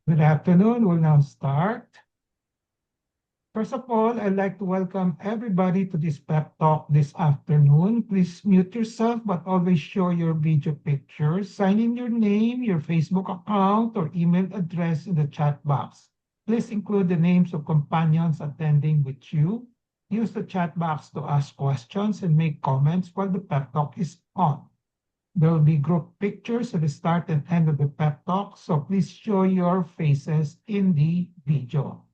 Good afternoon. We'll now start. First of all, I'd like to welcome everybody to this pep talk this afternoon. Please mute yourself, but always show your video pictures. Sign in your name, your Facebook account, or email address in the chat box. Please include the names of companions attending with you. Use the chat box to ask questions and make comments while the pep talk is on. There will be group pictures at the start and end of the pep talk, so please show your faces in the video.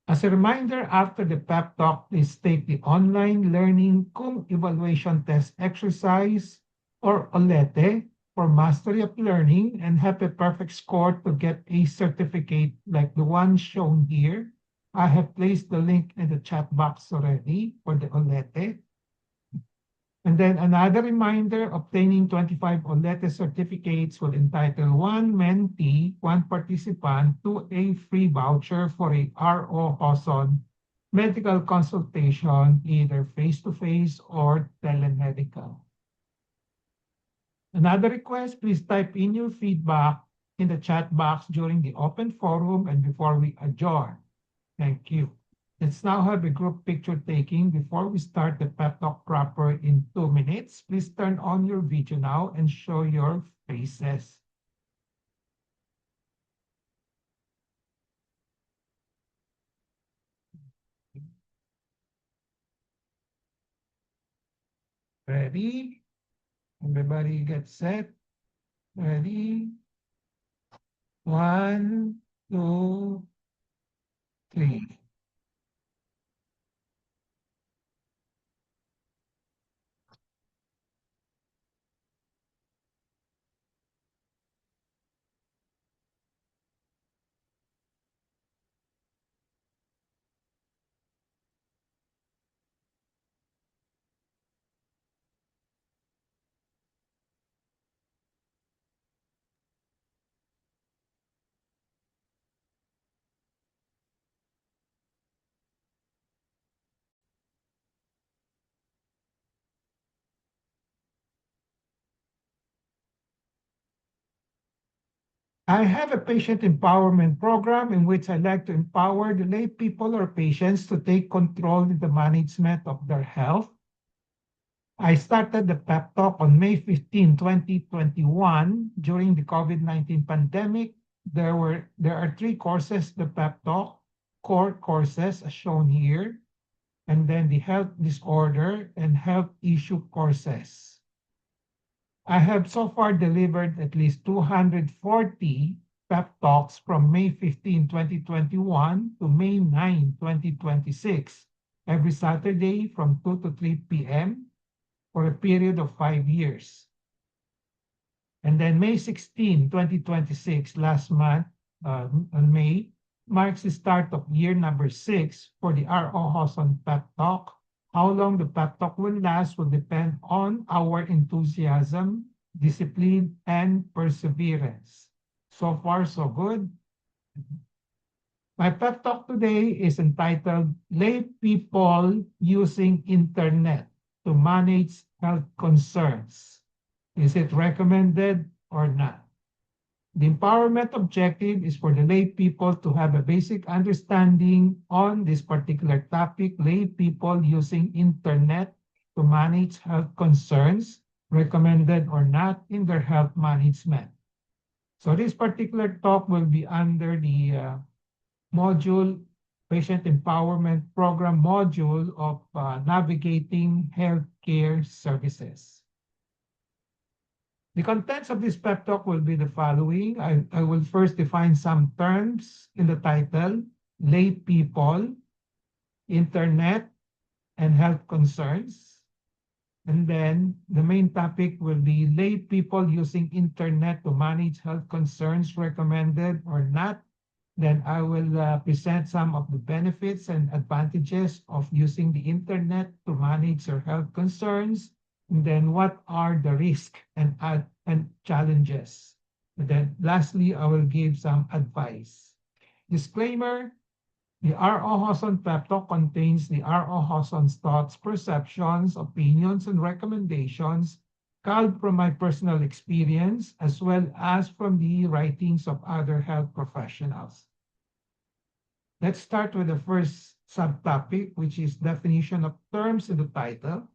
As a reminder, after the pep talk, please take the online learning cum evaluation test exercise or OLETE for mastery of learning and have a perfect score to get a certificate like the one shown here. I have placed the link in the chat box already for the OLETE. And then another reminder, obtaining 25 OLETE certificates will entitle one mentee, one participant to a free voucher for a RO Hoson medical consultation, either face-to-face or telemedical. Another request, please type in your feedback in the chat box during the open forum and before we adjourn. Thank you. Let's now have a group picture taking before we start the pep talk proper in 2 minutes. Please turn on your video now and show your faces. Ready? Everybody get set? Ready? 1, 2, 3. I have a patient empowerment program in which I like to empower the lay people or patients to take control in the management of their health. I started the pep talk on May 15, 2021 during the COVID-19 pandemic. There are 3 courses, the pep talk, core courses as shown here, and then the health disorder and health issue courses. I have so far delivered at least 240 pep talks from May 15, 2021 to May 9, 2026, every Saturday from 2 to 3 p.m. for a period of 5 years. And then May 16, 2026, last month, on May, marks the start of year number 6 for the RO Hoson Pep Talk. How long the pep talk will last will depend on our enthusiasm, discipline, and perseverance. So far, so good. My pep talk today is entitled Lay People Using Internet to Manage Health Concerns. Is it recommended or not? The empowerment objective is for the lay people to have a basic understanding on this particular topic, lay people using internet to manage health concerns, recommended or not, in their health management. So this particular talk will be under the module, Patient Empowerment Program module of Navigating Healthcare Services. The contents of this pep talk will be the following. I will first define some terms in the title, lay people, internet, and health concerns. And then the main topic will be lay people using internet to manage health concerns, recommended or not. Then I will present some of the benefits and advantages of using the internet to manage your health concerns. And then what are the risks and challenges? And then lastly, I will give some advice. Disclaimer, the R.O. Hoson Pep Talk contains the R.O. Hoson's thoughts, perceptions, opinions, and recommendations culled from my personal experience as well as from the writings of other health professionals. Let's start with the first subtopic, which is definition of terms in the title.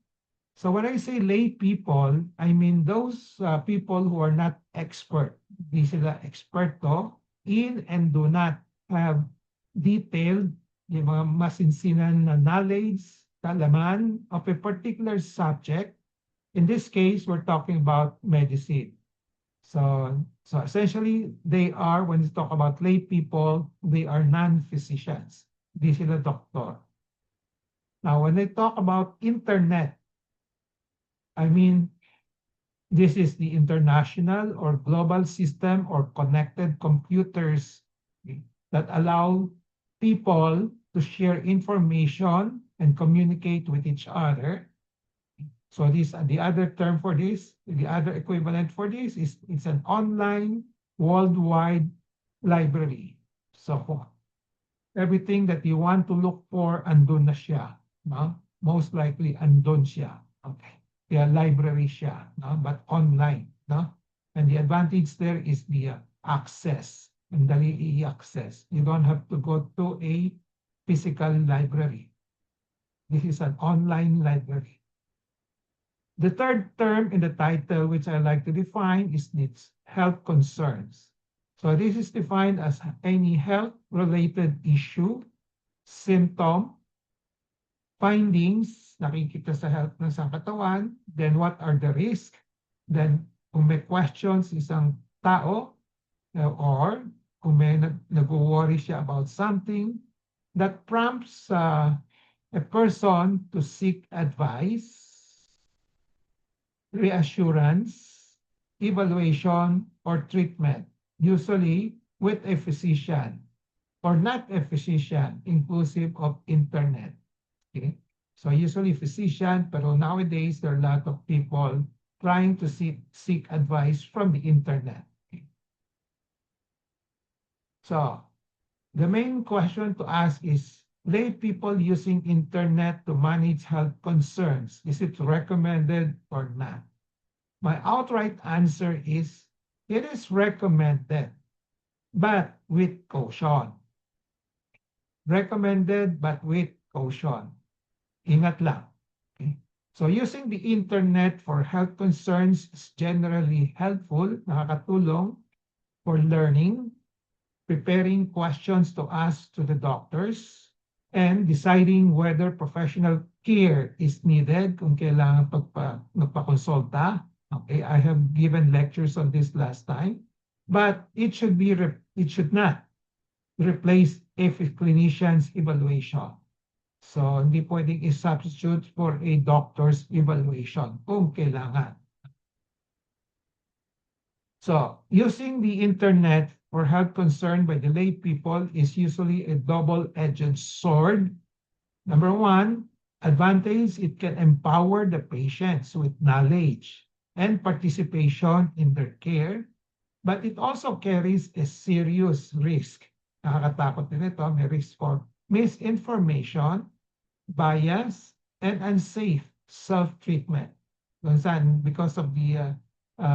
So when I say lay people, I mean those people who are not expert. Di sila eksperto in and do not have detailed, yung mga masinsinan na knowledge, kalaman of a particular subject. In this case, we're talking about medicine. So essentially, they are, when you talk about lay people, they are non-physicians. Di sila doktor. Now, when they talk about internet, I mean, this is the international or global system or connected computers that allow people to share information and communicate with each other. So this, the other term for this, the other equivalent for this is it's an online worldwide library. So everything that you want to look for, andun na siya. No? Most likely, andun siya. Okay. Kaya library siya, no? But online. No? And the advantage there is the access. And dali i-access. You don't have to go to a physical library. This is an online library. The third term in the title, which I like to define, is its health concerns. So this is defined as any health-related issue, symptom, findings, nakikita sa health ng katawan, then what are the risks, then kung may questions isang tao, or kung may nag-worry siya about something, that prompts a person to seek advice, reassurance, evaluation, or treatment, usually with a physician or not a physician, inclusive of internet. Okay? So usually physician, pero nowadays there are a lot of people trying to seek advice from the internet. Okay? So the main question to ask is, lay people using internet to manage health concerns, is it recommended or not? My outright answer is, it is recommended, but with caution. Recommended, but with caution. Ingat lang. Okay? So using the internet for health concerns is generally helpful, nakakatulong for learning, preparing questions to ask to the doctors, and deciding whether professional care is needed kung kailangan magpakonsulta. Okay, I have given lectures on this last time, but it should not replace a clinician's evaluation. So hindi pwedeng i-substitute for a doctor's evaluation kung kailangan. So using the internet for health concern by the lay people is usually a double-edged sword. Number one, advantage, it can empower the patients with knowledge and participation in their care, but it also carries a serious risk. Nakakatakot din ito, may risk for misinformation, bias, and unsafe self-treatment. Because of the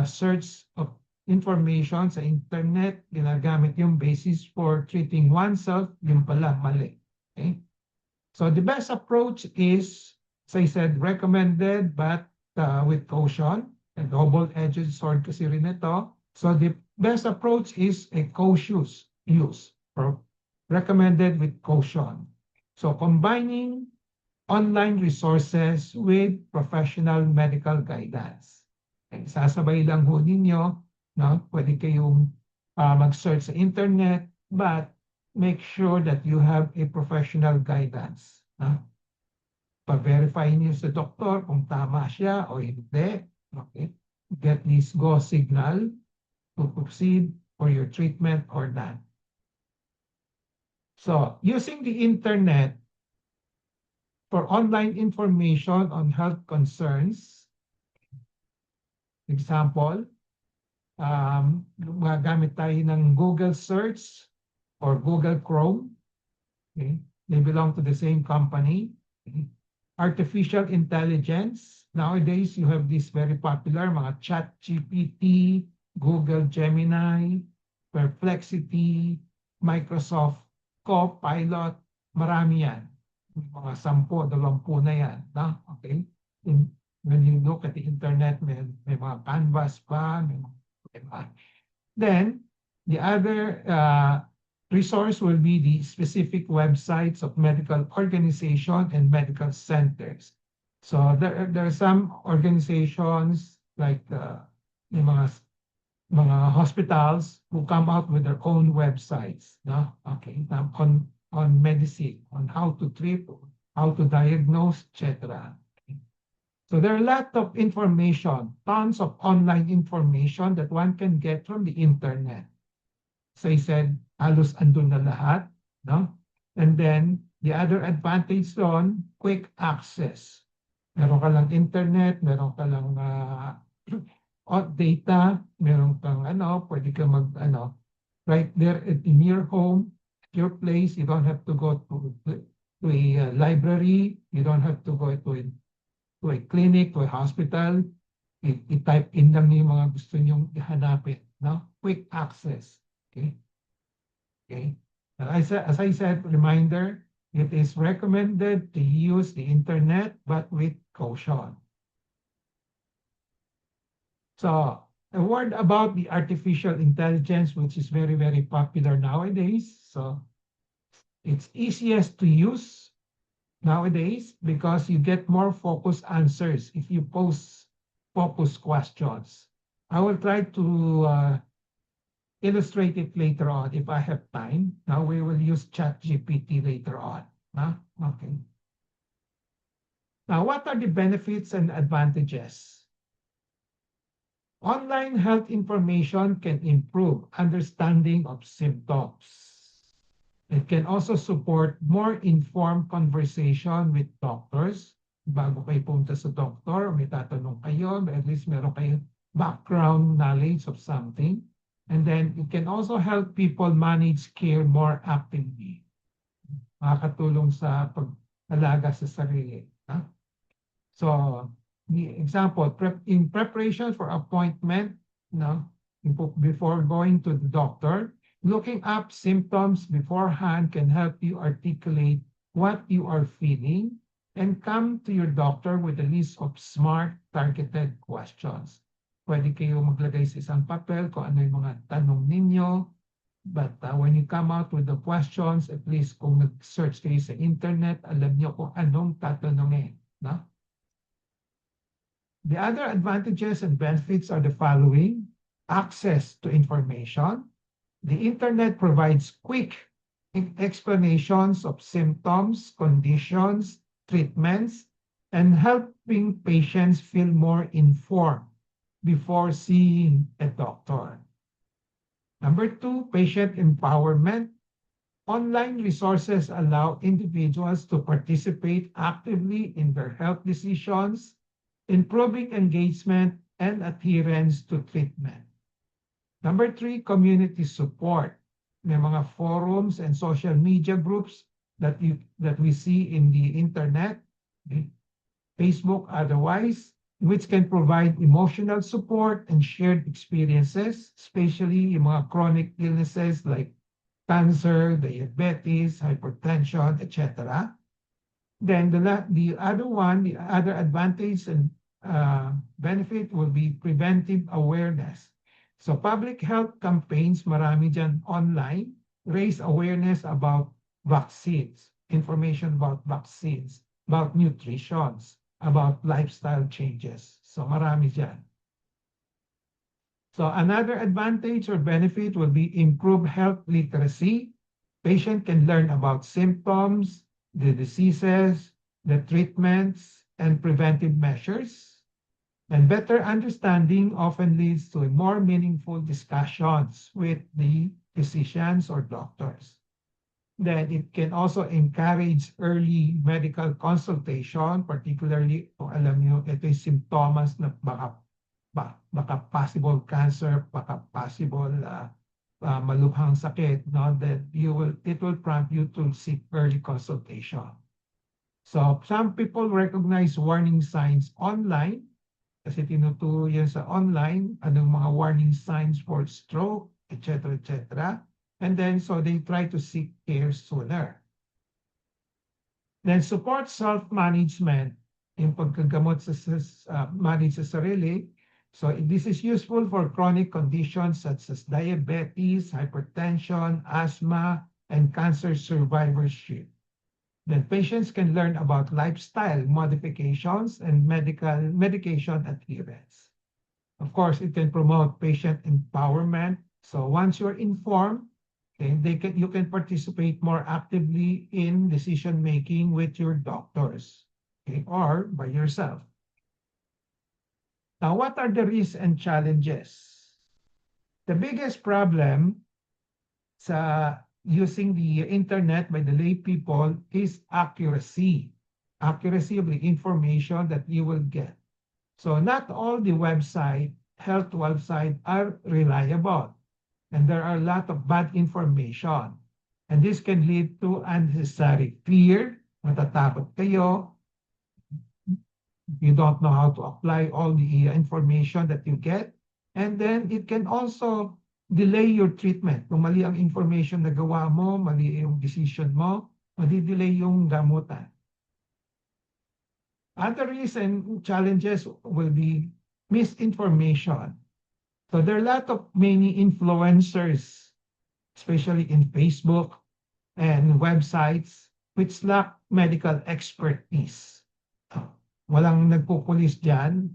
search of information sa internet, ginagamit yung basis for treating oneself, yung pala mali. Okay? So the best approach is, as I said, recommended but with caution, a double-edged sword kasi rin ito. So the best approach is a cautious use, or recommended with caution. So combining online resources with professional medical guidance. Okay, sasabay lang ho ninyo, no? Pwede kayong mag-search sa internet, but make sure that you have a professional guidance. No? Pa-verify niyo sa doktor kung tama siya o hindi. Okay? Get this go signal to proceed for your treatment or not. So, using the internet for online information on health concerns, example, gagamit tayo ng Google search or Google Chrome. Okay? They belong to the same company. Okay? artificial intelligence. Nowadays, you have this very popular mga ChatGPT, Google Gemini, Perplexity, Microsoft Copilot, marami yan. Mga 10, 20 na yan. No? Okay? When you look at the internet, may mga canvas pa, may mga. Then, the other resource will be the specific websites of medical organization and medical centers. So there are some organizations like yung mga hospitals who come out with their own websites, no? Okay, on medicine, on how to treat, how to diagnose, etc. So there are a lot of information, tons of online information that one can get from the internet. So I said, halos andun na lahat, no? And then, the other advantage doon, quick access. Meron ka lang internet, meron ka lang data, meron kang pwede ka right there in your home, at your place. You don't have to go to a library. You don't have to go to a clinic, to a hospital. I-type in lang yung mga gusto nyong ihanapin, no? Quick access. Okay. Okay. As I said, reminder, it is recommended to use the internet, but with caution. So, a word about the artificial intelligence, which is very, very popular nowadays. So, it's easiest to use nowadays because you get more focused answers if you pose focused questions. I will try to illustrate it later on if I have time. Now we will use ChatGPT later on. Okay. Now, what are the benefits and advantages? Online health information can improve understanding of symptoms. It can also support more informed conversation with doctors. Bago kayo punta sa doctor, may tatanong kayo, at least meron kayong background knowledge of something. And then it can also help people manage care more actively. Makakatulong sa pag-alaga sa sarili. So, the example, in preparation for appointment, before going to the doctor, looking up symptoms beforehand can help you articulate what you are feeling and come to your doctor with a list of smart, targeted questions. Pwede kayo maglagay sa isang papel kung ano yung mga tanong ninyo. But when you come out with the questions, at least kung nag-search kayo sa internet, alam niyo kung anong tatanungin. No? The other advantages and benefits are the following. Access to information. The internet provides quick explanations of symptoms, conditions, treatments, and helping patients feel more informed before seeing a doctor. Number 2, patient empowerment. Online resources allow individuals to participate actively in their health decisions, improving engagement and adherence to treatment. Number 3, community support. May mga forums and social media groups that we see in the internet, Facebook otherwise, which can provide emotional support and shared experiences, especially yung mga chronic illnesses like cancer, diabetes, hypertension, etc. Then the other advantage and benefit will be preventive awareness. So public health campaigns, marami dyan online, raise awareness about vaccines, information about vaccines, about nutrition, about lifestyle changes. So marami dyan. So another advantage or benefit will be improved health literacy. Patient can learn about symptoms, the diseases, the treatments, and preventive measures. And better understanding often leads to more meaningful discussions with the physicians or doctors. Then it can also encourage early medical consultation, particularly kung alam niyo ito yung symptoms na baka possible cancer, baka possible malubhang sakit, no? That it will prompt you to seek early consultation. So some people recognize warning signs online kasi tinuturo yan sa online, anong mga warning signs for stroke, etc., etc. And then, so they try to seek care sooner. Then support self-management, yung pagkagamot manage sa sarili. So this is useful for chronic conditions such as diabetes, hypertension, asthma, and cancer survivorship. Then patients can learn about lifestyle modifications and medication adherence. Of course, it can promote patient empowerment. So once you're informed, okay, you can participate more actively in decision making with your doctors, okay, or by yourself. Now, what are the risks and challenges? The biggest problem sa using the internet by the lay people is accuracy. Accuracy of the information that you will get. So not all the health website are reliable. And there are a lot of bad information. And this can lead to unnecessary fear, matatakot kayo, you don't know how to apply all the information that you get. And then it can also delay your treatment. Kung mali ang information na gawa mo, mali yung decision mo, madi-delay yung gamutan. Other recent challenges will be misinformation. So there are a lot of many influencers, especially in Facebook and websites, which lack medical expertise. Walang nagpupulis dyan.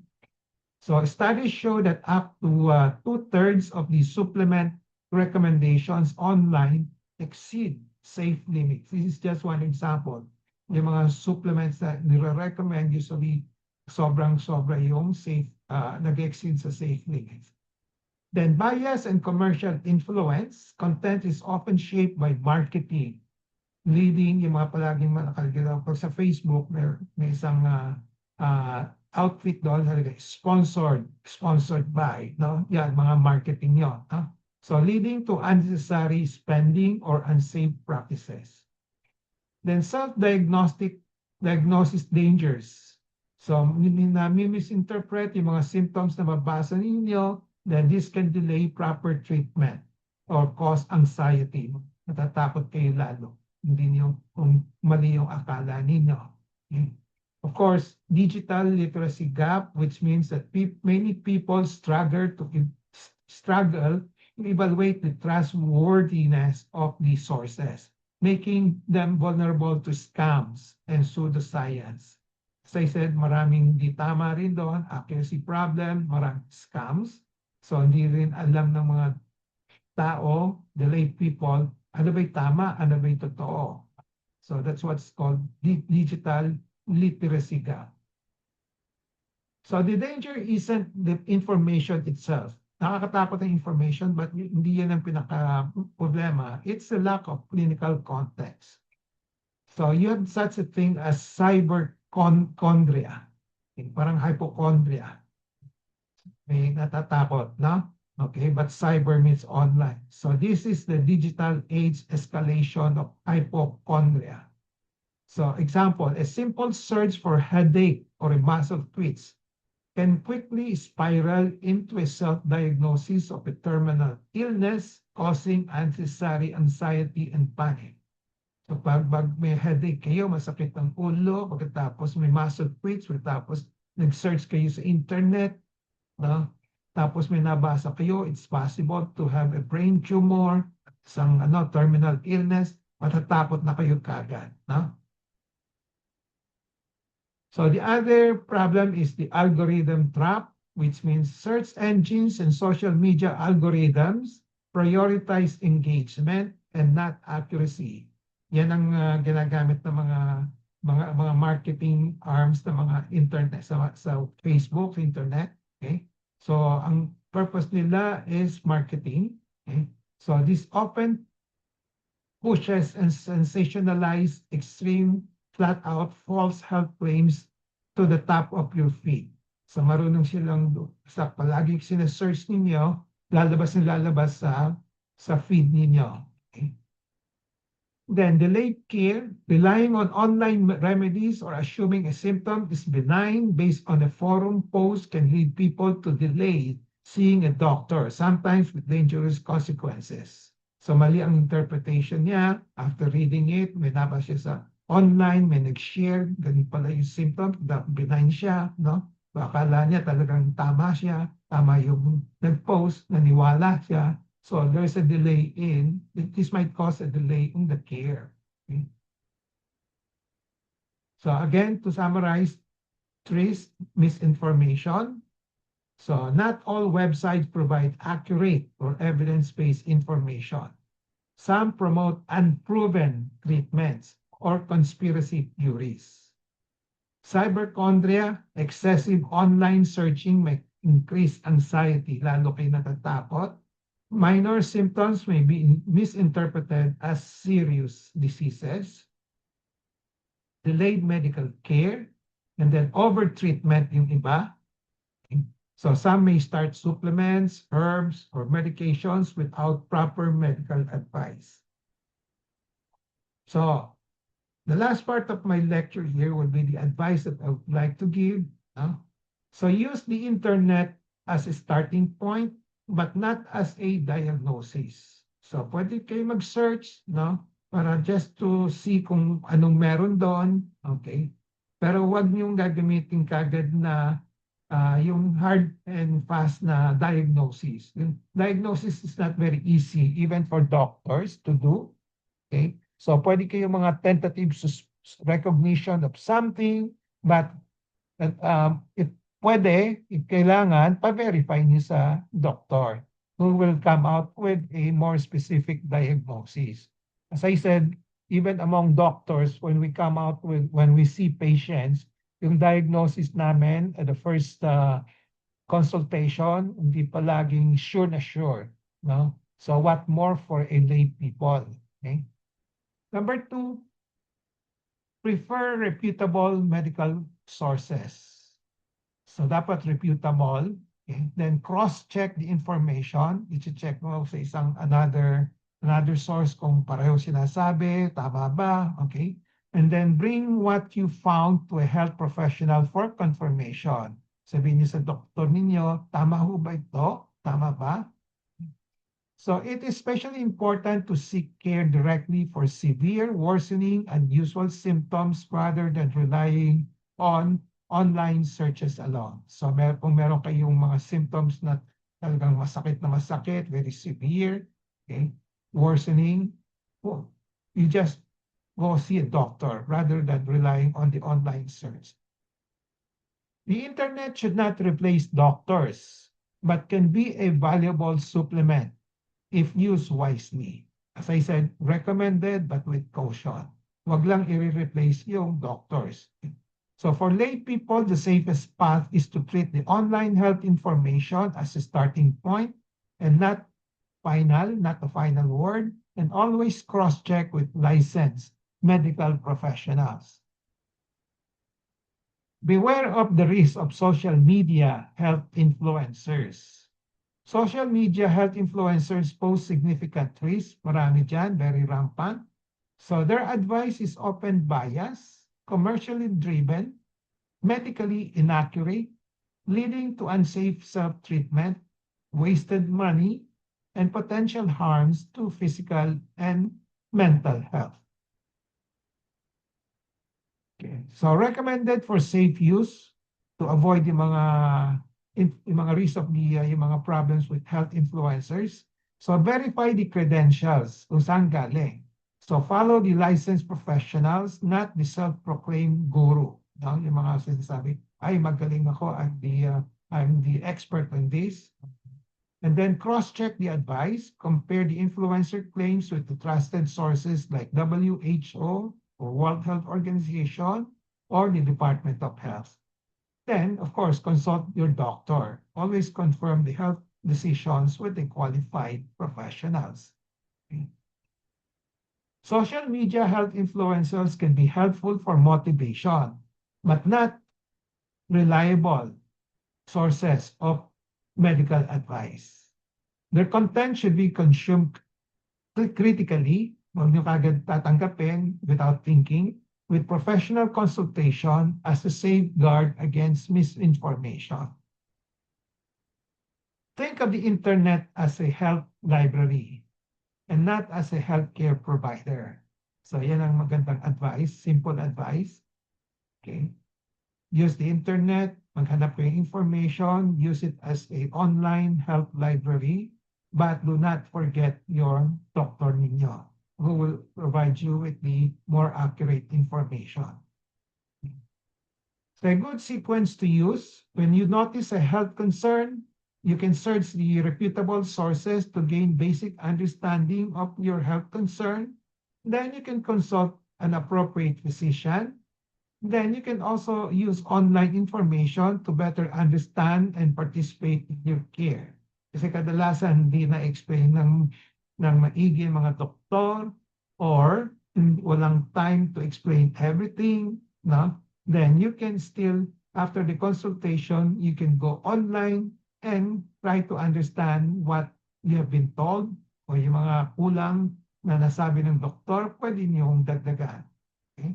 So studies show that up to 2/3 of the supplement recommendations online exceed safe limits. This is just one example. Yung mga supplements na nire-recommend usually sobrang-sobra yung safe, nag-exceed sa safe limits. Then bias and commercial influence. Content is often shaped by marketing. Leading yung mga palaging nakalagay sa Facebook, may isang outfit doon, sponsored by, no? Yan, mga marketing yon. No? So leading to unnecessary spending or unsafe practices. Then diagnosis dangers. So misinterpret yung mga symptoms na mabasa ninyo, then this can delay proper treatment or cause anxiety. Natatakot kayo lalo. Hindi niyo kung mali yung akala ninyo. Okay? Of course, digital literacy gap, which means that many people struggle to evaluate the trustworthiness of these sources, making them vulnerable to scams and pseudoscience. As I said, maraming di tama rin doon, accuracy problem, maraming scams. So hindi rin alam ng mga tao, the lay people, ano ba'y tama, ano ba'y totoo. So that's what's called digital literacy gap. So the danger isn't the information itself. Nakakatakot ang information, but hindi yan ang pinaka-problema. It's a lack of clinical context. So you have such a thing as cyberchondria. Parang hypochondria. May natatakot, no? Okay, but cyber means online. So this is the digital age escalation of hypochondria. So example, a simple search for headache or a muscle twitch can quickly spiral into a self-diagnosis of a terminal illness, causing unnecessary anxiety and panic. So pag may headache kayo, masakit ang ulo, pagkatapos may muscle twitch, pagkatapos nag-search kayo sa internet, no? Tapos may nabasa kayo, it's possible to have a brain tumor, isang terminal illness, matatakot na kayo kagad, no? So the other problem is the algorithm trap, which means search engines and social media algorithms prioritize engagement and not accuracy. Yan ang ginagamit ng mga marketing arms ng mga internet sa Facebook, internet, okay? So ang purpose nila is marketing, okay? So this often pushes and sensationalize extreme flat-out false health claims to the top of your feed. So marunong silang sa palagi sinesearch ninyo, lalabas sa feed ninyo. Okay? Then delayed care, relying on online remedies or assuming a symptom is benign based on a forum post can lead people to delay seeing a doctor, sometimes with dangerous consequences. So mali ang interpretation niya. After reading it, may nabasa siya sa online, may nag-share, ganun pala yung symptom, benign siya, no? Akala niya talagang tama siya, tama yung nag-post, naniwala siya. So there's a delay in, this might cause a delay in the care. Okay? So again, to summarize, trace misinformation. So not all websites provide accurate or evidence-based information. Some promote unproven treatments or conspiracy theories. Cyberchondria, excessive online searching may increase anxiety, lalo kayo natatakot. Minor symptoms may be misinterpreted as serious diseases. Delayed medical care, and then over-treatment yung iba. So some may start supplements, herbs, or medications without proper medical advice. So the last part of my lecture here will be the advice that I would like to give. So use the internet as a starting point, but not as a diagnosis. So pwede kayo mag-search, no? Para just to see kung anong meron doon, okay? Pero wag niyong gagamitin kagad na yung hard and fast na diagnosis. Yung diagnosis is not very easy even for doctors to do, okay? So pwede kayo mga tentative recognition of something, but it pwede, if kailangan, pa-verify niyo sa doctor who will come out with a more specific diagnosis. As I said, even among doctors, when we see patients, yung diagnosis namin at the first consultation, hindi palaging sure na sure. No? So what more for a lay people? Okay? Number 2, prefer reputable medical sources. So dapat reputable. Okay? Then cross-check the information. I-check mo sa another source kung pareho sinasabi, tama ba? Okay? And then bring what you found to a health professional for confirmation. Sabihin niyo sa doktor ninyo, tama ho ba ito? Tama ba? So it is especially important to seek care directly for severe, worsening, unusual symptoms rather than relying on online searches alone. So kung meron kayong mga symptoms na talagang masakit, very severe, okay, worsening, you just go see a doctor rather than relying on the online search. The internet should not replace doctors, but can be a valuable supplement if used wisely. As I said, recommended but with caution. Wag lang i-replace yung doctors. So for lay people, the safest path is to treat the online health information as a starting point and not the final word, and always cross-check with licensed medical professionals. Beware of the risk of social media health influencers. Social media health influencers pose significant risk. Marami dyan, very rampant. So their advice is often biased, commercially driven, medically inaccurate, leading to unsafe self-treatment, wasted money, and potential harms to physical and mental health. Okay. So recommended for safe use to avoid yung mga risk of yung mga problems with health influencers. So verify the credentials kung saan galing. So follow the licensed professionals, not the self-proclaimed guru. No? Yung mga sinasabi, ay magaling ako, I'm the expert on this. And then cross-check the advice, compare the influencer claims with the trusted sources like WHO or World Health Organization or the Department of Health. Then, of course, consult your doctor. Always confirm the health decisions with the qualified professionals. Okay. Social media health influencers can be helpful for motivation, but not reliable sources of medical advice. Their content should be consumed critically, Huwag niyo kagad tatanggapin without thinking, with professional consultation as a safeguard against misinformation. Think of the internet as a health library and not as a healthcare provider. So yan ang magandang advice, simple advice. Okay. Use the internet, maghanap kayo information, use it as a online health library, but do not forget your doctor ninyo, who will provide you with the more accurate information. So a good sequence to use, when you notice a health concern, you can search the reputable sources to gain basic understanding of your health concern. Then you can consult an appropriate physician. Then you can also use online information to better understand and participate in your care. Kasi kadalasan hindi na-explain ng maigi mga doktor or walang time to explain everything. No? Then you can still, after the consultation, you can go online and try to understand what you have been told o yung mga kulang na nasabi ng doktor, pwede niyong dagdagan. Okay?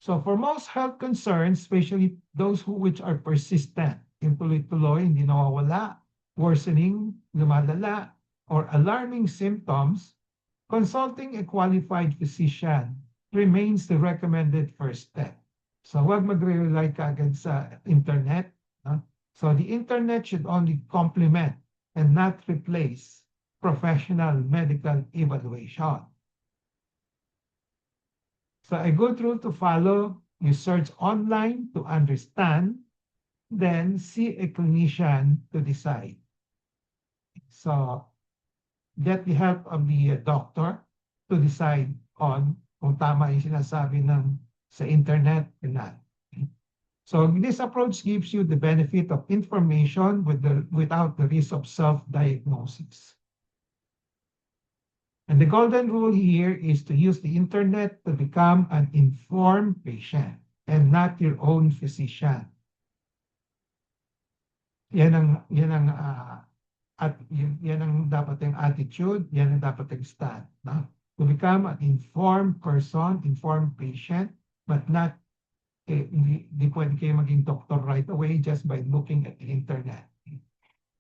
So for most health concerns, especially those which are persistent, yung tuloy-tuloy, hindi nawawala, worsening, lumalala, or alarming symptoms, consulting a qualified physician remains the recommended first step. So huwag mag-rely kaagad sa internet. So the internet should only complement and not replace professional medical evaluation. So a good rule to follow, you search online to understand, then see a clinician to decide. So get the help of the doctor to decide on kung tama yung sinasabi ng sa internet or not. So this approach gives you the benefit of information without the risk of self-diagnosis. And the golden rule here is to use the internet to become an informed patient and not your own physician. Yan ang dapat yung attitude, yan ang dapat yung stand. No? To become an informed person, informed patient, but not, hindi pwede kayo maging doctor right away just by looking at the internet.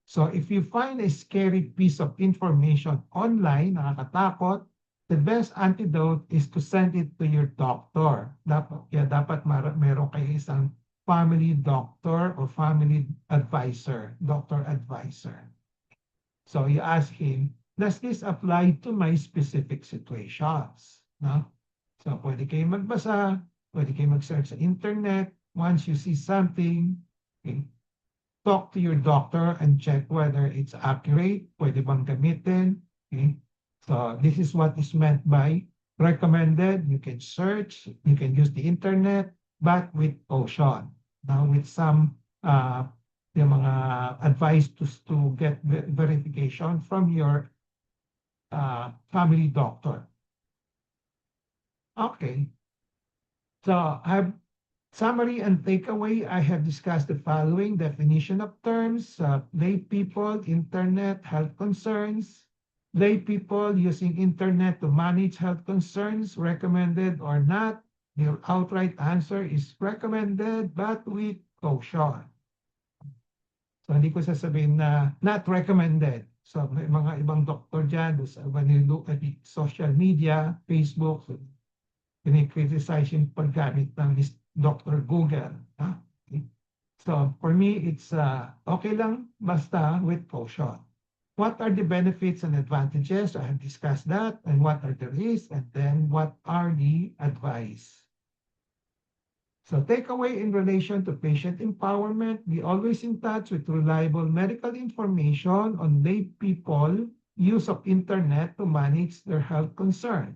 So if you find a scary piece of information online, nakakatakot, the best antidote is to send it to your doctor. Dapat meron kayo isang family doctor or family advisor, doctor advisor. So you ask him, does this apply to my specific situations? No? So pwede kayo magbasa, pwede kayo mag-search sa internet. Once you see something, okay, talk to your doctor and check whether it's accurate, pwede bang gamitin. Okay? So this is what is meant by recommended. You can search, you can use the internet, but with caution. Now with some yung mga advice to get verification from your family doctor. Okay. So summary and takeaway, I have discussed the following definition of terms: lay people, internet, health concerns, lay people using internet to manage health concerns, recommended or not. The outright answer is recommended, but with caution. So hindi ko sasabihin na not recommended. So may mga ibang doktor dyan, when you look at the social media, Facebook, kini-criticize yung paggamit ng Dr. Google. Huh? Okay. So for me, it's okay lang basta with caution. What are the benefits and advantages? I have discussed that. And what are the risks? And then what are the advice? So takeaway in relation to patient empowerment, be always in touch with reliable medical information on lay people use of internet to manage their health concern.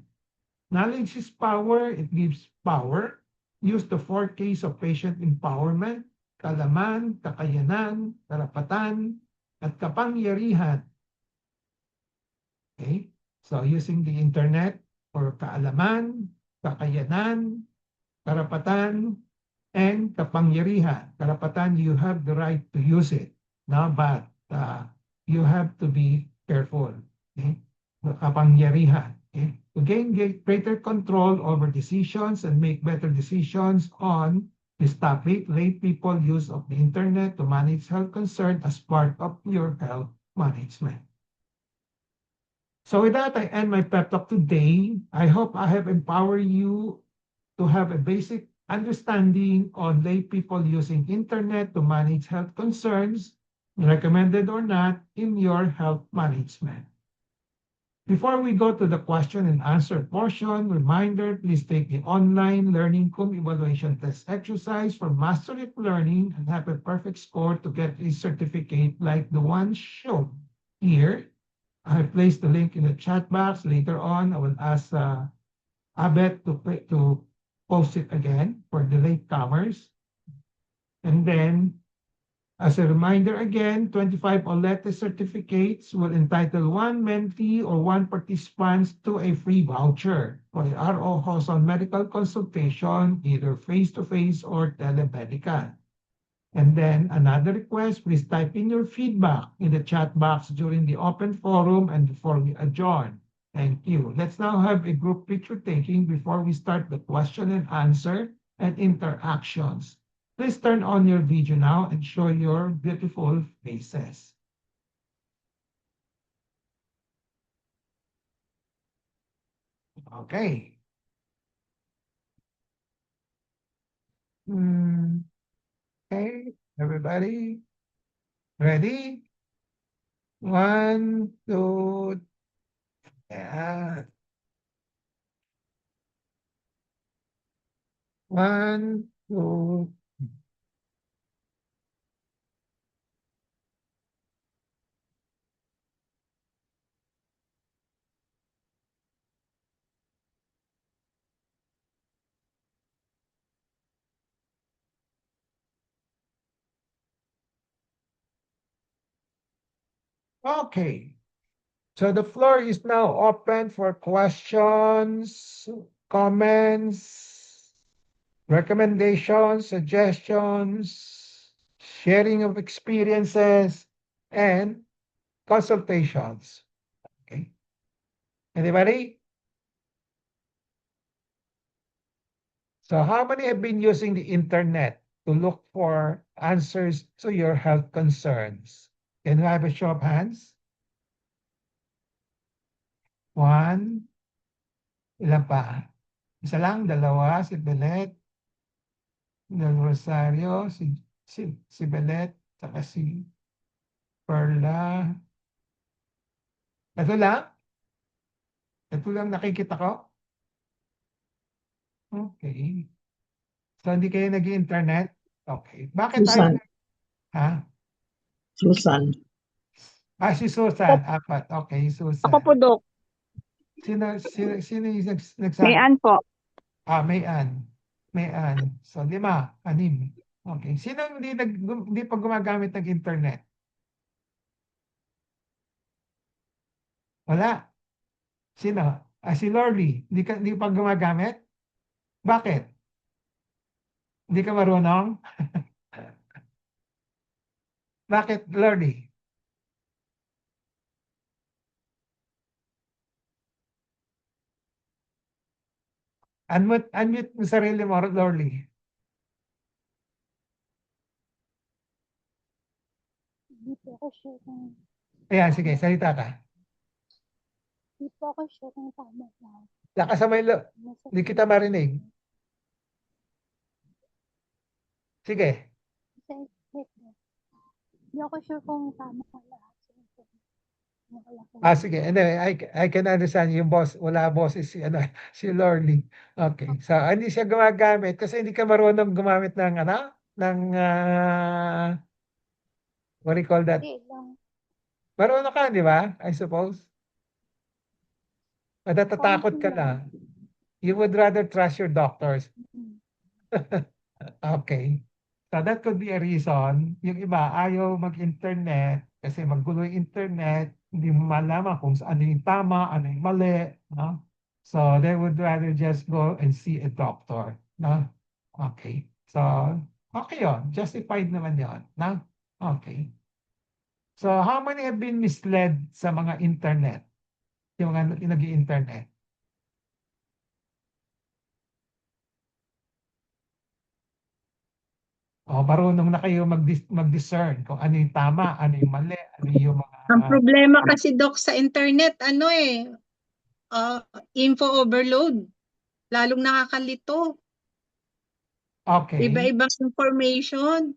Knowledge is power. It gives power. Use the 4 Ks of patient empowerment: kaalaman, kakayanan, karapatan, at kapangyarihan. Okay? So using the internet for kaalaman, kakayanan, karapatan, and kapangyarihan. Karapatan, you have the right to use it. No, but you have to be careful. Okay? kapangyarihan. Okay? To gain greater control over decisions and make better decisions on this topic, lay people use of the internet to manage health concerns as part of your health management. So with that, I end my pep talk today. I hope I have empowered you to have a basic understanding on lay people using internet to manage health concerns, recommended or not, in your health management. Before we go to the question and answer portion, reminder, please take the online learning com evaluation test exercise for Mastery of Learning and have a perfect score to get a certificate like the one shown here. I have placed the link in the chat box. Later on, I will ask Abet to post it again for the latecomers. And then, as a reminder again, 25 OLETE certificates will entitle one mentee or one participant to a free voucher for the RO Hoson medical consultation, either face-to-face or telemedical. And then another request, please type in your feedback in the chat box during the open forum and before we adjourn. Thank you. Let's now have a group picture taking before we start the question and answer and interactions. Please turn on your video now and show your beautiful faces. Okay. Okay, everybody, ready? 1, 2, yeah. 1, 2. Okay. So the floor is now open for questions, comments, recommendations, suggestions, sharing of experiences, and consultations. Okay. Anybody? So how many have been using the internet to look for answers to your health concerns? Can I have a show of hands? One. Ilan pa? Isa lang, dalawa, si Belet, Del Rosario, si Belet, saka si Perla. Ito lang? Ito lang nakikita ko? Okay. So, hindi kayo nag-internet? Okay. Bakit ayaw? Susan. Ha? Susan. Si Susan. Apat. Okay, Ako Susan. po, Dok. Sino yung May nagsabi? an po. May Ann. May Ann. So, 5, 6. Okay. Sino hindi pa gumagamit ng internet? Wala. Sino? Si Lordy. Hindi pa gumagamit? Bakit? Hindi ka marunong? Bakit, Lordy? Unmute mo sarili mo, Lordy. Hindi po ako sure kung Ayan, sige, salita ka. hindi po ako sure kung tama na. Lakas sa may hindi kita marinig. Sige. Wait lang. Hindi ako sure kung tama na lahat. Sige. Anyway, I can understand yung boss. Wala boses si, si Lordy. Okay. So, hindi siya gumagamit kasi hindi ka marunong gumamit ng, what do you call that? Hindi lang. Marunong ka, di ba? I suppose. Natatakot ka lang. You would rather trust your doctors. Okay. So that could be a reason. Yung iba, ayaw mag-internet kasi magulo yung internet, hindi mo malaman kung ano yung tama, ano yung mali. No? So they would rather just go and see a doctor. No? Okay. So, okay yun. Justified naman yun. No? Okay. So how many have been misled sa mga internet? yung nag-i-internet. O, marunong na kayo mag-discern kung ano yung tama, ano yung mali, ano yung mga... Ang problema kasi, Doc, sa internet, info overload. Lalong nakakalito. Okay, Iba-ibang information.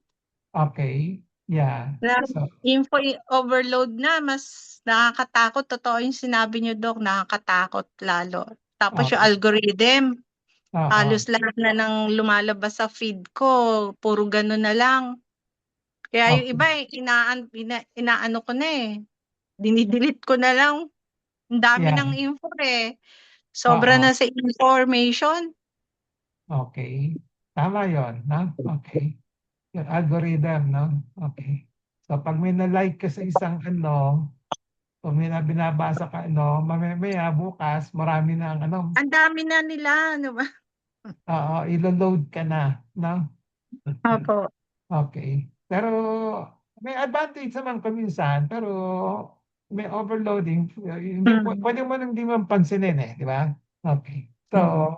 okay, yeah. So, Info overload na, mas nakakatakot. Totoo yung sinabi niyo, Doc, nakakatakot lalo. Tapos yung okay, algorithm, oo, halos lahat na ng lumalabas sa feed ko, puro gano'n na lang. Kaya yung okay, iba, inaano ko na eh. Dinidelete ko na lang. Ang dami yeah, ng info eh. Sobra oo, na sa information. okay. Tama yon, no? Okay. Yung algorithm, no? Okay. So, pag may na-like ka sa isang kung may binabasa ka, mamaya bukas, marami na ang Ang dami na nila, ano ba? ilo-load ka na, no? Opo. Okay. Pero may advantage naman kuminsan, pero may overloading. Hindi, pwede mo nang hindi mo pansinin di ba? Okay. So,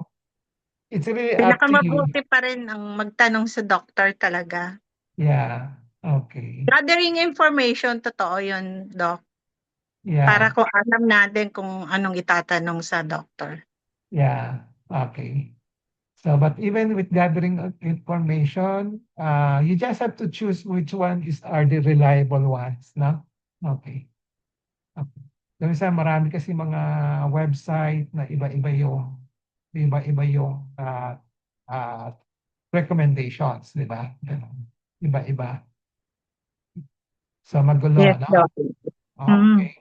it's really up to you. Pinakamabuti pa rin ang magtanong sa doktor talaga. Yeah. Okay. Gathering information, totoo yun, Doc. Para Yeah. kung alam natin kung anong itatanong sa doktor. Yeah. Okay. So, but even with gathering of information, you just have to choose which one are the reliable ones, no? Okay. Okay. Dahil sa marami kasi mga website na iba-iba yung recommendations, di ba? Ganun. Iba-iba. So, magulo, Yes, no? Doc. Mm. Okay.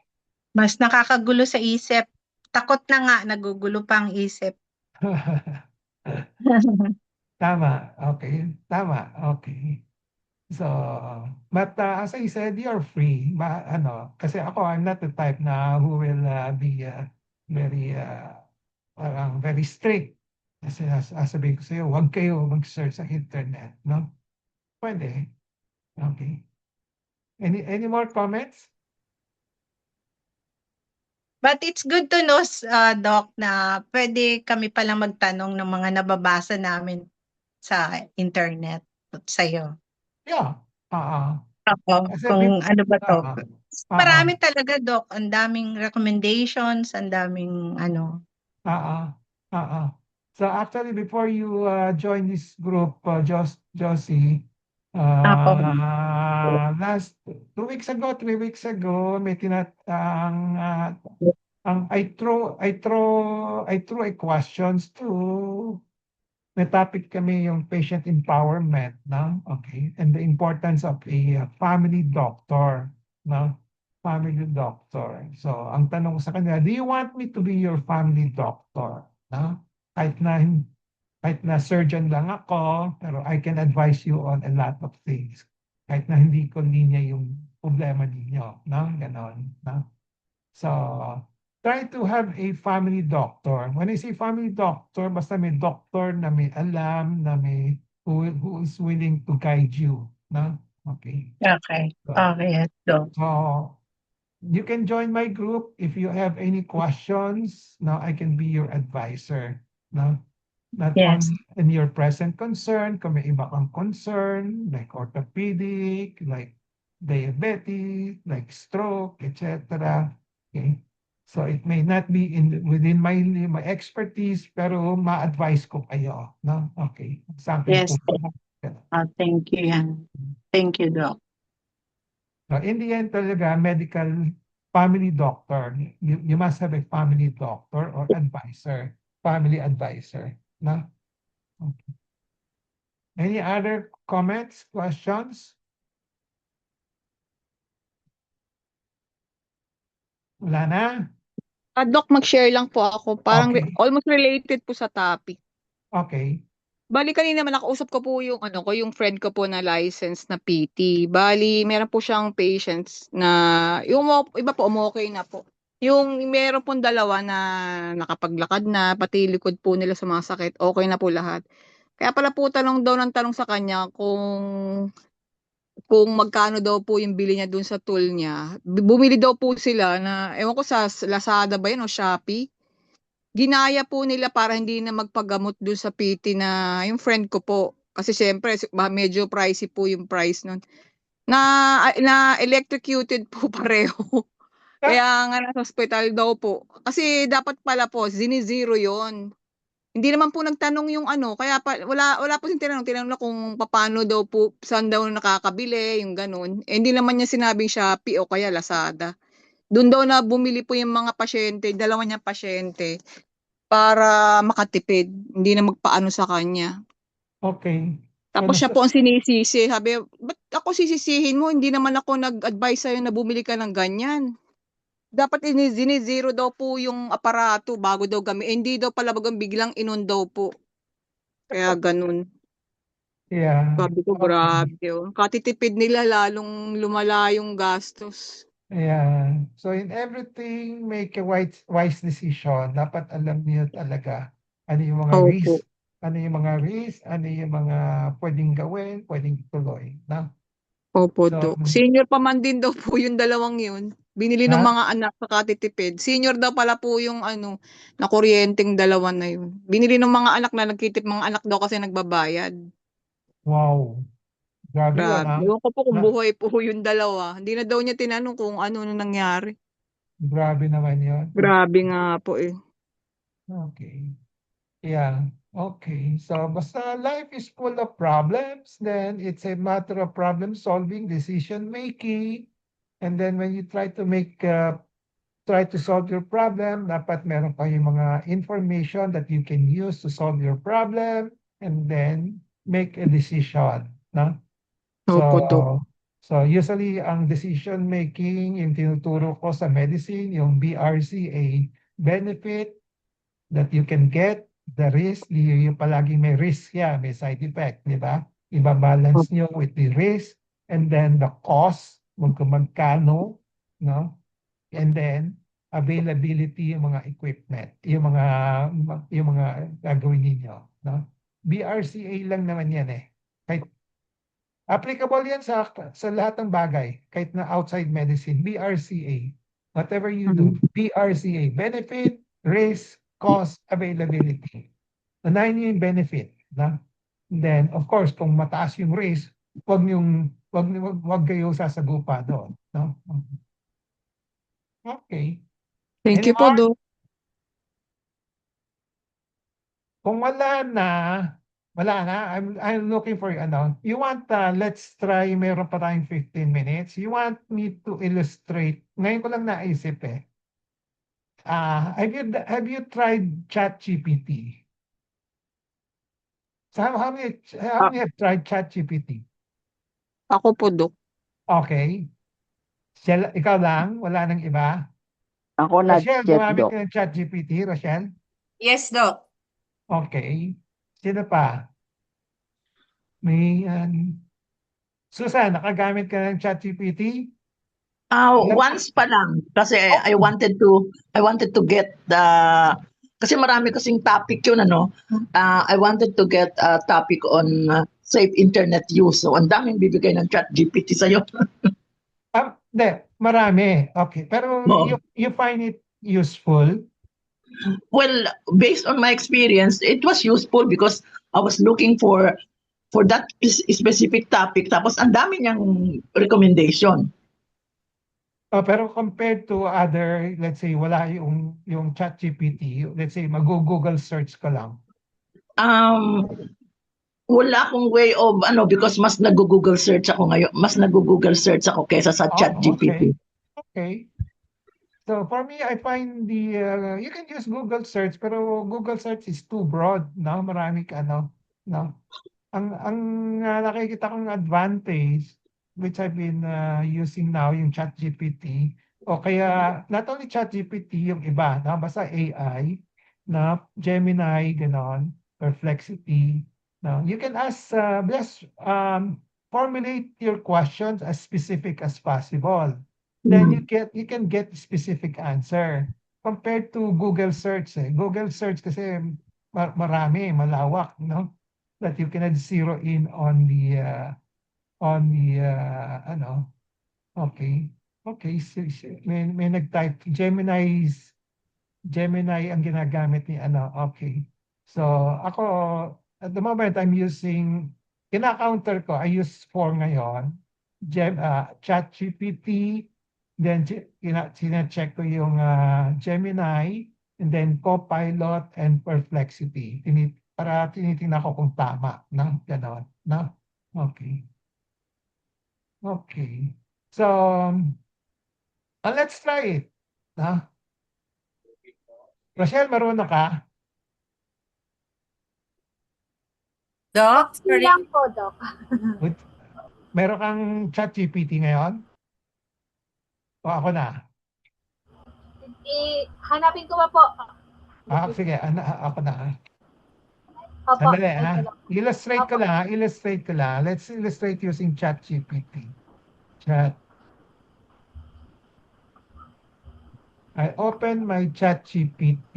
Mas nakakagulo sa isip. Takot na nga, nagugulo pa ang isip. Tama. Okay. Tama. Okay. So, but as I said, you're free. Kasi ako, I'm not the type na who will be very, parang very strict. Kasi sasabihin ko sa'yo, huwag kayo mag-search sa internet, no? Pwede. Okay. Any more comments? But it's good to know, Doc, na pwede kami palang magtanong ng mga nababasa namin sa internet sa'yo. Yeah. Oo, Kasi kung ano ba to. uh, Marami talaga, Doc. Ang daming recommendations, ang daming ano. uh, So actually, before you join this group, Josie, Apo. last 2 weeks ago, 3 weeks ago, may I throw a questions may topic kami yung patient empowerment, no? Okay. And the importance of a family doctor, no? Family doctor. So, ang tanong ko sa kanila, do you want me to be your family doctor? No? Kahit na, kahit na surgeon lang ako, pero I can advise you on a lot of things. Kahit na hindi ko linya yung problema ninyo, no? Ganon, no? So, try to have a family doctor. When I say family doctor, basta may doctor na may alam, who is willing to guide you. No? Okay. Okay. So, Okay, yes, Doc. so you can join my group if you have any questions. Now I can be your advisor. No? Not Yes. only in your present concern, kung may iba kang concern, like orthopedic, like diabetes, like stroke, etc. Okay? So it may not be within my expertise, pero ma-advise ko kayo. No? Okay. Something Yes, po. Doc. Thank you yan. Thank you, Doc. So in the end talaga, medical family doctor, you must have a family doctor or advisor, family advisor. No? Okay. Any other comments, questions? Wala na? Doc, mag-share lang po ako. Parang Okay. almost related po sa topic. Okay. Bali kanina naman nakausap ko po yung friend ko po na licensed na PT. Bali, meron po siyang patients na iba po umokay na po. Yung meron pong dalawa na nakapaglakad na, pati likod po nila sa mga sakit, okay na po lahat. Kaya pala po tanong daw ng tanong sa kanya kung kung magkano daw po yung bili niya dun sa tool niya. Bumili daw po sila na, ewan ko sa Lazada ba yun o Shopee. Ginaya po nila para hindi na magpagamot dun sa PT na yung friend ko po. Kasi syempre, medyo pricey po yung price nun. Na electrocuted po pareho. Kaya nga nasa hospital daw po. Kasi dapat pala po, zero yon. Hindi naman po nagtanong yung ano, kaya wala po siyang tinanong na kung paano daw po, saan daw nakakabili, yung ganun. Eh, hindi naman niya sinabing Shopee o kaya Lazada. Doon daw na bumili po yung mga pasyente, dalawa niyang pasyente, para makatipid. Hindi na magpaano sa kanya. Okay. Tapos siya po ang sinisisi. Sabi, ba't ako sisisihin mo? Hindi naman ako nag-advise sa'yo na bumili ka ng ganyan. Dapat zero daw po yung aparato bago daw hindi daw pala bagang biglang inon daw po. Kaya ganun. Yeah. Sabi ko, Okay. grabe. Oh. Katitipid nila lalong lumala yung gastos. Yeah. So in everything, make a wise decision. Dapat alam niyo talaga ano yung mga Opo. risk, ano yung mga pwedeng gawin, pwedeng tuloy. Na? Opo, So, Dok. Senior pa man din daw po yung dalawang yun. Binili ng Ha? mga anak sa katitipid. Senior daw pala po yung na kuryenteng dalawa na yun. Binili ng mga anak na nagkitip, mga anak daw kasi nagbabayad. Wow. Grabe yun, Grabe. ha? Ewan ko po kung Na- buhay po yung dalawa. Hindi na daw niya tinanong kung ano na nangyari. Grabe naman yun. Grabe nga po eh. Okay. Yeah. Okay. So, basta life is full of problems, then it's a matter of problem solving, decision making. And then when you try to solve your problem, dapat meron kayong mga information that you can use to solve your problem and then make a decision. No? Opo, Dok. So usually ang decision making, yung tinuturo ko sa medicine, yung BRCA, benefit that you can get, the risk, yung palaging may risk yan, may side effect, di ba? Iba-balance nyo with the risk, and then the cost, magkano, no? And then, availability yung mga equipment, yung mga gagawin ninyo, no? BRCA lang naman yan eh. Kahit applicable yan sa lahat ng bagay, kahit na outside medicine, BRCA. Whatever you do, BRCA, benefit, risk, cost, availability. Unahin niyo yung benefit, na? Then, of course, kung mataas yung risk, wag kayo sasagupa doon, no? Okay. Thank you po, Anymore? Dok. Kung wala na, I'm looking for, you want, let's try, meron pa tayong 15 minutes. You want me to illustrate, ngayon ko lang naisip eh. Have you tried ChatGPT? So how many have tried ChatGPT? Ako po, Dok. Okay. Ikaw lang? Wala nang iba? Ako Rochelle, nag-chat, gumamit Doc. ka ng ChatGPT, Rochelle? Yes, Doc. Okay. Sino pa? May, Susan, nakagamit ka ng ChatGPT? Once pa lang kasi I wanted to get the kasi marami kasing topic yun I wanted to get a topic on safe internet use. So ang daming bibigay ng ChatGPT sa iyo. Hindi, marami. Okay. Pero Oo. you find it useful? Well, based on my experience, it was useful because I was looking for that specific topic tapos ang dami niyang recommendation. Pero compared to other, let's say, wala yung ChatGPT, let's say, mag-Google search ka lang. Wala akong way of because mas nag-Google search ako ngayon. Mas nag-Google search ako kaysa sa ChatGPT. Okay. So for me, I find you can use Google search, pero Google search is too broad, no? Marami ka, no? Ang nakikita kong advantage, which I've been using now, yung ChatGPT, o kaya not only ChatGPT, yung iba, no? Basta AI, na Gemini, ganon, Perplexity. Now, you can ask, just formulate your questions as specific as possible. Then you can get specific answer. Compared to Google search, Google search kasi marami, malawak, no? That you cannot zero in on the on the, okay. Okay, may nag-type. Gemini ang ginagamit ni okay. So, ako, at the moment, I'm using, kina-counter ko, I use 4 ngayon. ChatGPT, then sina-check ko yung Gemini, and then Copilot and Perplexity. Para tinitingnan ko kung tama, no? Ganon, no? Okay. Okay. So, let's try it. No? Rochelle, marunong ka? Doc, Hindi sorry. lang po, Doc. Meron kang ChatGPT ngayon? O ako na? Hanapin ko pa po. Sige, ako na. Opo. Sandali, ito ha? lang. Illustrate ko lang, illustrate ko lang. Let's illustrate using ChatGPT. I open my ChatGPT.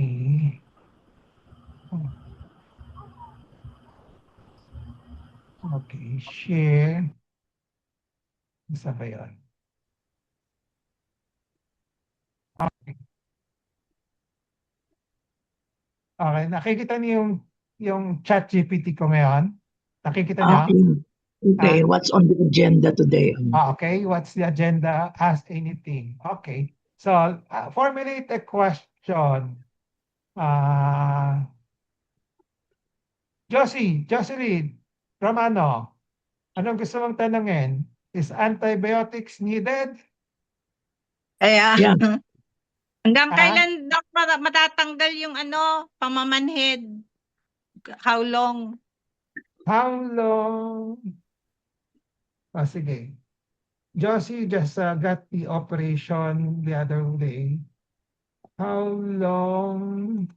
Okay, share. Isa ba yun? Okay. Okay, nakikita niyo yung ChatGPT ko ngayon? Nakikita niyo? Okay, what's on the agenda today? Okay, what's the agenda? Ask anything. Okay, so formulate a question. Jocelyn, Romano, anong gusto mong tanungin? Is antibiotics needed? Kaya, Yeah. hanggang Ah? kailan Doc matatanggal yung pamamanhid? How long? How long? Sige. Josie just got the operation the other day. How long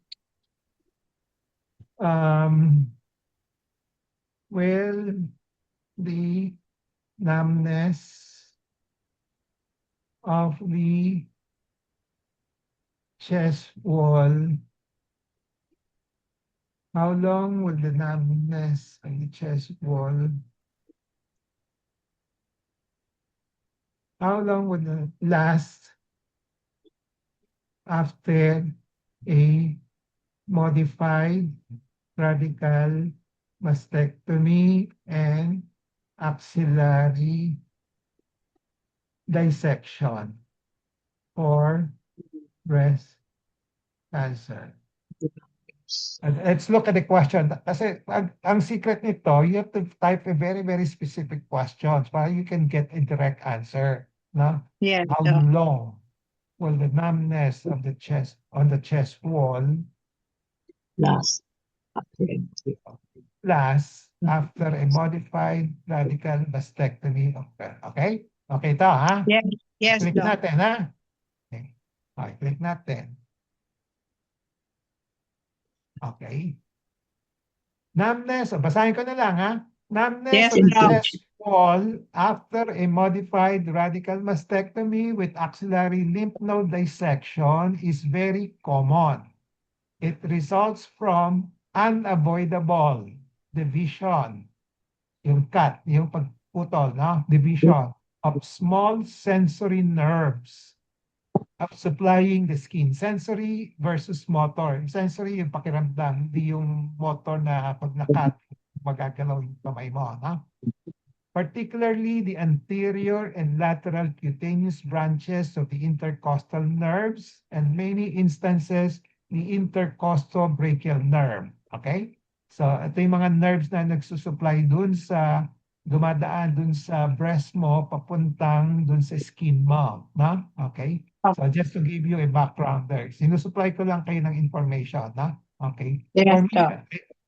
will the numbness of the chest wall, how long will the numbness of the chest wall, how long will it last after a modified radical mastectomy and axillary dissection for breast cancer? Let's look at the question. Kasi ang secret nito, you have to type a very, very specific questions para you can get a direct answer. No? Yes, How Doc. long will the numbness of the chest on the chest wall Last. last after a modified radical mastectomy? Okay? Okay ito, ha? Yes, Click Doc. natin, ha? Okay, click natin. Okay. Numbness, basahin ko na lang, ha? Numbness Yes, of the Doc. chest wall after a modified radical mastectomy with axillary lymph node dissection is very common. It results from unavoidable division, yung cut, yung pagputol, no? Division of small sensory nerves of supplying the skin. Sensory versus motor. Sensory yung pakiramdam, hindi yung motor na pag nakat, magagalaw yung kamay mo. No? Particularly the anterior and lateral cutaneous branches of the intercostal nerves and many instances, the intercostobrachial nerve. Okay? So, ito yung mga nerves na nagsusupply dun sa dumadaan dun sa breast mo papuntang dun sa skin mo. No? Okay? So just to give you a background there. Sinusupply ko lang kayo ng information. No? Okay? Yes, For me, Doc.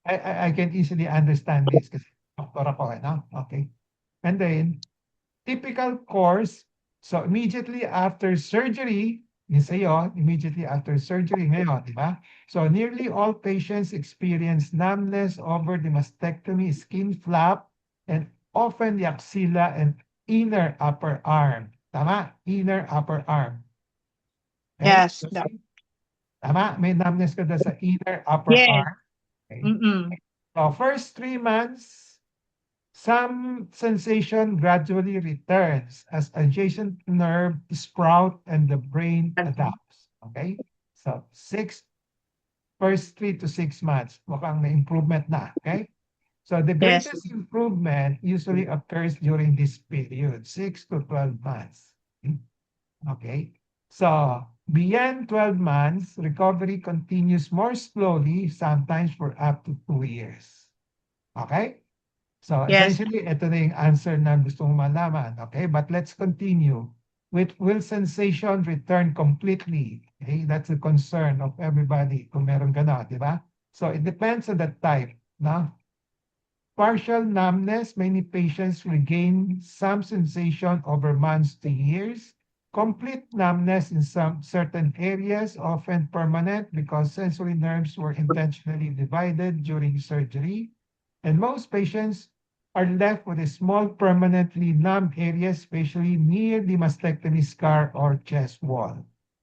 I can easily understand this kasi doktor ako. No? Okay? And then, typical course, so immediately after surgery, yun sa'yo, immediately after surgery ngayon, di ba? So nearly all patients experience numbness over the mastectomy skin flap and often the axilla and inner upper arm. Tama? Inner upper arm. Okay? Yes, So, Doc. tama? May numbness ka doon sa inner upper Yes. arm. Okay? Mm-mm. So first 3 months, some sensation gradually returns as adjacent nerve sprout and the brain adapts. Okay? So, first 3 to 6 months, mukhang may improvement na. Okay? So, the Yes. greatest improvement usually occurs during this period, 6 to 12 months. Okay? So, beyond 12 months, recovery continues more slowly, sometimes for up to 2 years. Okay? So, Yes. essentially, ito na yung answer na gusto mong malaman. Okay? But let's continue. Will sensation return completely? Okay? That's the concern of everybody kung meron ka na, di ba? So, it depends on the type. No? Partial numbness, many patients regain some sensation over months to years. Complete numbness in some certain areas, often permanent because sensory nerves were intentionally divided during surgery. And most patients are left with a small permanently numb area, especially near the mastectomy scar or chest wall.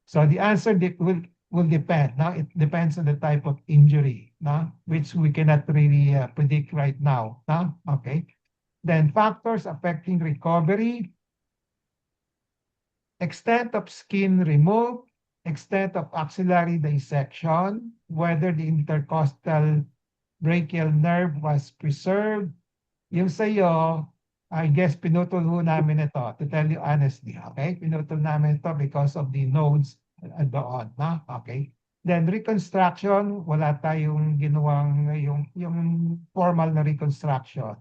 So the answer will depend. Now it depends on the type of injury, no? Which we cannot really predict right now. No? Okay. Then factors affecting recovery, extent of skin removed, extent of axillary dissection, whether the intercostal brachial nerve was preserved. Yung sa'yo, I guess pinutol ho namin ito, to tell you honestly, okay? Pinutol namin ito because of the nodes doon, no? Okay? Then reconstruction, wala tayong ginawang yung formal na reconstruction.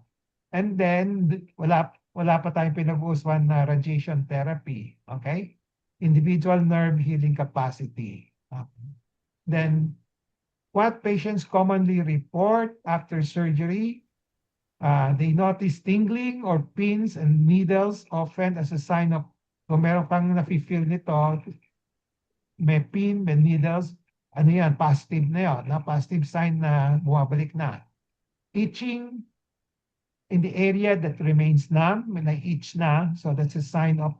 And then wala pa tayong pinag-uusapan na radiation therapy, okay? Individual nerve healing capacity. Okay. Then what patients commonly report after surgery, they notice tingling or pins and needles often as a sign of kung meron kang nafe-feel nito, may pin, may needles, ano yan, positive na yun, na positive sign na bumabalik na. Itching in the area that remains numb, may na-itch na, so that's a sign of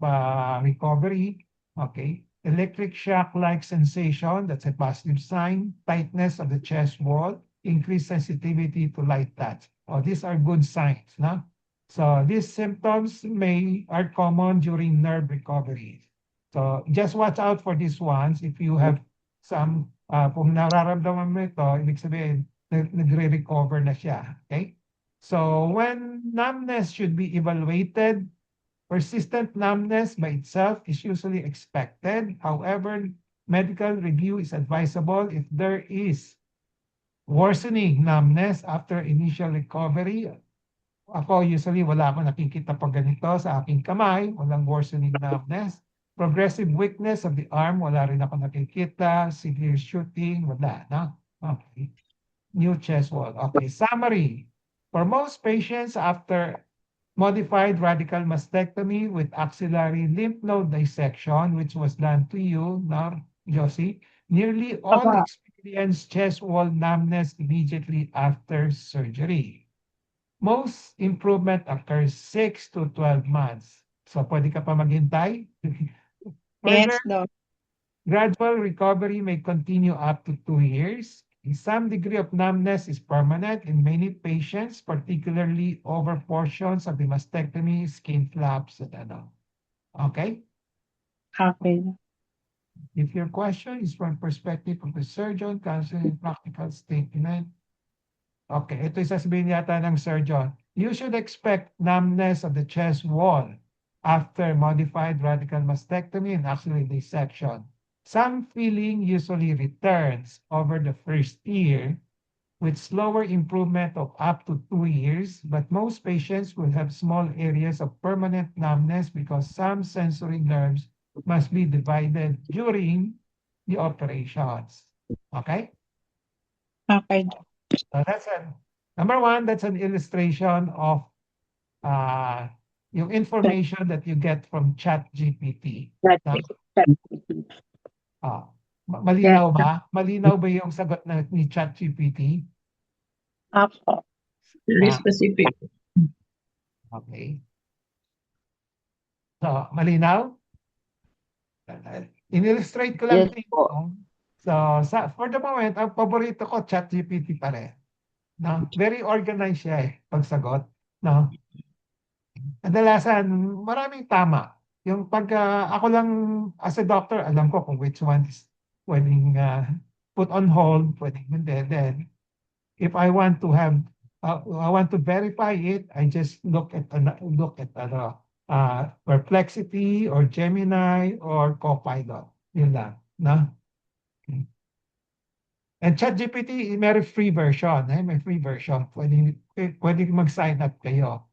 recovery. Okay. Electric shock-like sensation, that's a positive sign. Tightness of the chest wall, increased sensitivity to light touch. Oh, these are good signs, no? So these symptoms are common during nerve recovery. So just watch out for these ones. If you have some, kung nararamdaman mo ito, ibig sabihin, nagre-recover na siya. Okay? So when numbness should be evaluated, persistent numbness by itself is usually expected. However, medical review is advisable if there is worsening numbness after initial recovery. Ako usually wala akong nakikita pag ganito sa aking kamay, walang worsening numbness. Progressive weakness of the arm, wala rin ako nakikita. Severe shooting, wala, no? Okay. New chest wall. Okay, summary. For most patients after modified radical mastectomy with axillary lymph node dissection, which was done to you, now, Josie, nearly all experience chest wall numbness immediately after surgery. Most improvement occurs 6 to 12 months. So, pwede ka pa maghintay. Yes, Further, Doc. gradual recovery may continue up to 2 years. Some degree of numbness is permanent in many patients, particularly over portions of the mastectomy, skin flaps, and ano. Okay? Okay. If your question is from perspective of the surgeon, counseling practical statement. Okay, ito yung sasabihin yata ng surgeon. You should expect numbness of the chest wall after modified radical mastectomy and axillary dissection. Some feeling usually returns over the first year with slower improvement of up to 2 years, but most patients will have small areas of permanent numbness because some sensory nerves must be divided during the operations. Okay? Okay. So that's number one, that's an illustration of yung information that you get from ChatGPT. Malinaw ba? Malinaw ba yung sagot ni ChatGPT? Apo. Very specific. Okay. So, malinaw? In-illustrate ko lang Yes ito. po. So, for the moment, ang paborito ko, ChatGPT pa rin. No? Very organized siya pagsagot. no? Kadalasan, maraming tama. Yung pag ako lang as a doctor, alam ko kung which one is pwedeng put on hold, pwedeng hindi. Then, if I want to have, I want to verify it, I just look at Perplexity or Gemini or Copilot. Yun lang, no? Okay. And ChatGPT, may free version, may free version. Pwedeng mag-sign up kayo.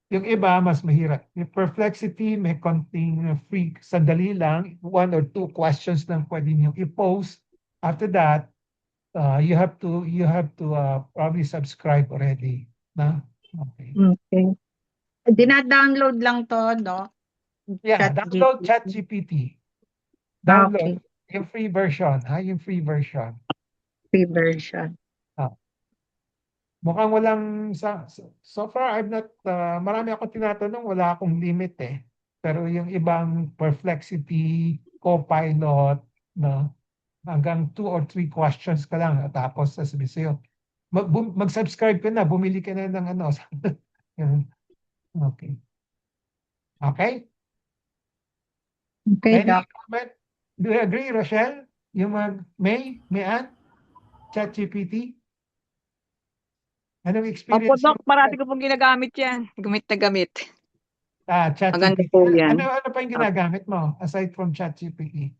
Yung iba, mas mahirap. Yung Perplexity, may konting free, sandali lang, 1 or 2 questions lang pwede nyo i-post. After that, you have to probably subscribe already. Na? Okay. Okay. Dina-download lang to, no? Yeah, download ChatGPT. Download Okay, yung free version, yung free version. free version. Mukhang walang so far I've not marami ako tinatanong, wala akong limit eh. Pero yung ibang Perplexity, Copilot, no, hanggang 2 or 3 questions ka lang tapos sasabihin sa'yo, mag-subscribe ka na, bumili ka na ng ano. Okay. Okay? Okay, Any Doc. comment? Do you agree, Rochelle? Yung May Ann? ChatGPT? Anong Opo, experience Doc, mo? parati ko pong ginagamit yan. Gamit na gamit. Maganda ChatGPT. po yan. Ano pa yung ginagamit mo aside from ChatGPT?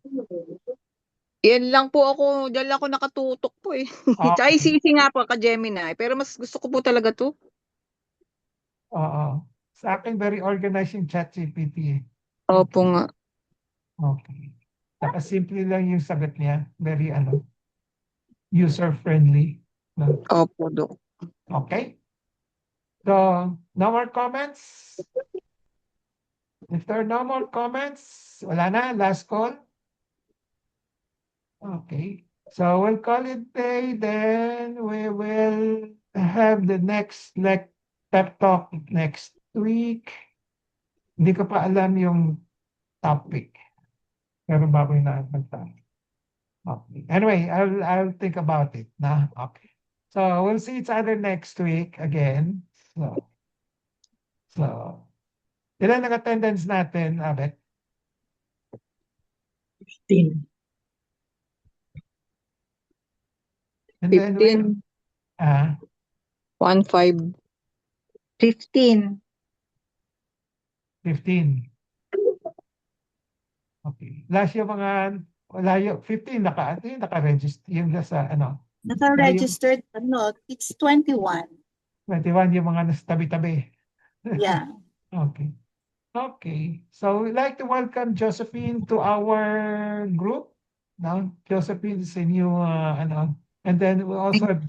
Yan lang po ako, dyan lang ako nakatutok po eh. Tsaka Okay. ICC nga po, ka-Gemini. Pero mas gusto ko po talaga to. Oo. Sa akin, very organized yung ChatGPT. Opo nga. Okay. Saka simple lang yung sagot niya. Very user-friendly. No? Opo, Doc. Okay? So, no more comments? If there are no more comments, wala na, last call. Okay. So we'll call it day, then we will have the next pep talk next week. Hindi ko pa alam yung topic. Pero bago yung nag-topic. Okay. Anyway, I'll think about it. Na? Okay. So we'll see each other next week again. So ilan ang attendance natin, Abet? 15. And then we, 15, 1-5. 15. 15. Okay. Last yung mga, wala yung 15 naka-register, yung sa Naka-registered, it's 21. 21 yung mga nasa tabi-tabi. Yeah. Okay. Okay. So we'd like to welcome Josephine to our group. Now, Josephine is a new, and then we also have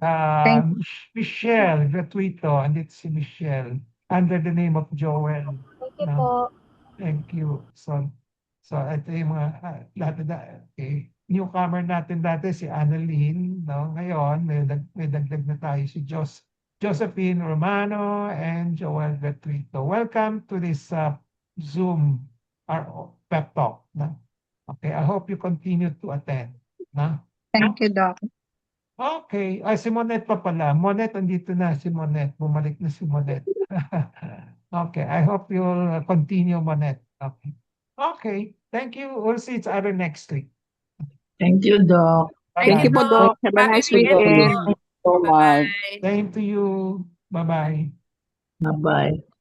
Thank Michelle Gratuito, and it's si Michelle under the name of Joel. Thank you No? po. Thank you. So ito yung mga okay. Newcomer natin dati si Annalyn, no? Ngayon may dagdag na tayo si Josephine Romano and Joel Gratuito. Welcome to this Zoom our pep talk. No? Okay, I hope you continue to attend. No? Thank you, Doc. Okay, si Monette pa pala. Monette, andito na si Monette. Bumalik na si Monette. Okay, I hope you'll continue, Monette. Okay. Okay, thank you. We'll see each other next week. Thank you, Doc. Thank you po, Doc. Have a nice weekend. So much. Bye. Same to you. Bye-bye. Bye-bye.